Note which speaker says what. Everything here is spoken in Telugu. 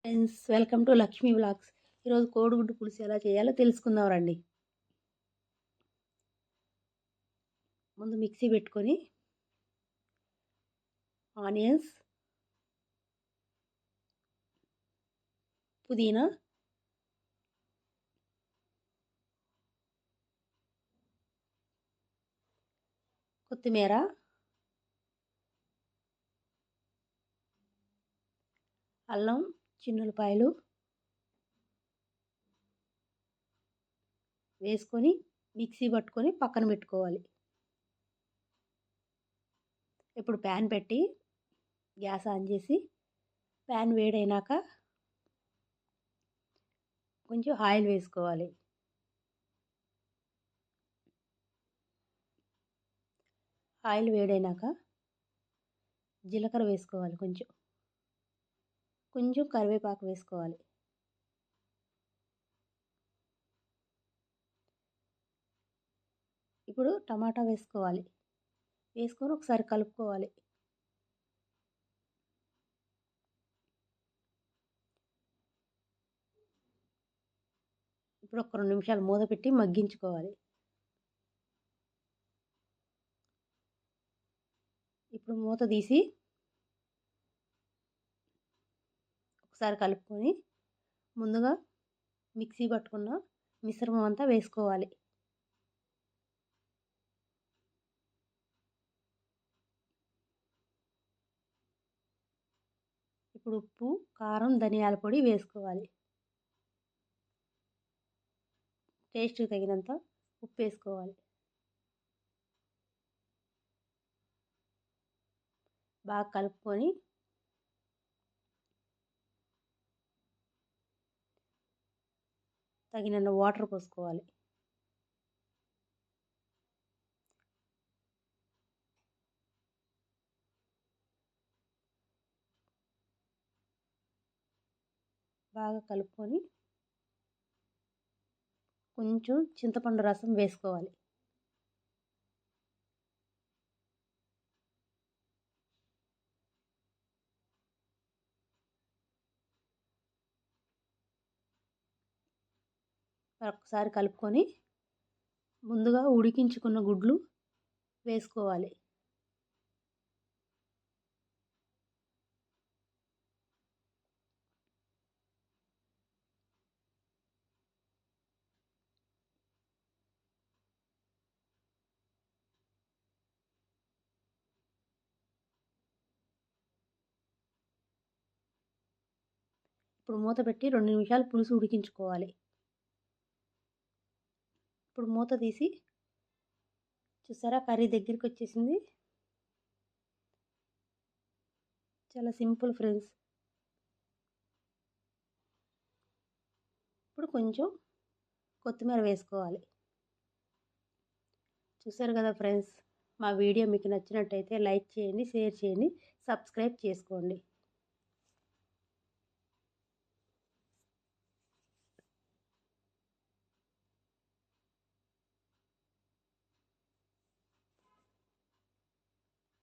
Speaker 1: Friends, welcome to Lakshmi vlogs. ఈరోజు కోడిగుడ్డు పులుసు ఎలా చేయాలో తెలుసుకుందాం రండి. ముందు మిక్సీ పెట్టుకొని ఆనియన్స్, పుదీనా, కొత్తిమీర, అల్లం, చిన్నులపాయలు వేసుకొని మిక్సీ పట్టుకొని పక్కన పెట్టుకోవాలి. ఇప్పుడు ప్యాన్ పెట్టి గ్యాస్ ఆన్ చేసి ప్యాన్ వేడైనాక కొంచెం ఆయిల్ వేసుకోవాలి. ఆయిల్ వేడైనాక జీలకర్ర వేసుకోవాలి. కొంచెం కరివేపాకు వేసుకోవాలి. ఇప్పుడు టమాటా వేసుకోవాలి. వేసుకొని ఒకసారి కలుపుకోవాలి. ఇప్పుడు ఒక 2 నిమిషాలు మూత పెట్టి మగ్గించుకోవాలి. ఇప్పుడు మూత తీసి ఒకసారి కలుపుకొని ముందుగా మిక్సీ పట్టుకున్న మిశ్రమం అంతా వేసుకోవాలి. ఇప్పుడు ఉప్పు, కారం, ధనియాల పొడి వేసుకోవాలి. టేస్ట్కి తగినంత ఉప్పు వేసుకోవాలి. బాగా కలుపుకొని తగినంత వాటర్ పోసుకోవాలి. బాగా కలుపుకొని కొంచెం చింతపండు రసం వేసుకోవాలి. ఒకసారి కలుపుకొని ముందుగా ఉడికించుకున్న గుడ్లు వేసుకోవాలి. ఇప్పుడు మూత పెట్టి 2 నిమిషాలు పులుసు ఉడికించుకోవాలి. ఇప్పుడు మూత తీసి చూసారా, కర్రీ దగ్గరికి వచ్చేసింది. చాలా సింపుల్ ఫ్రెండ్స్. ఇప్పుడు కొంచెం కొత్తిమీర వేసుకోవాలి. చూసారు కదా ఫ్రెండ్స్, మా వీడియో మీకు నచ్చినట్టయితే లైక్ చేయండి, షేర్ చేయండి, సబ్స్క్రైబ్ చేసుకోండి.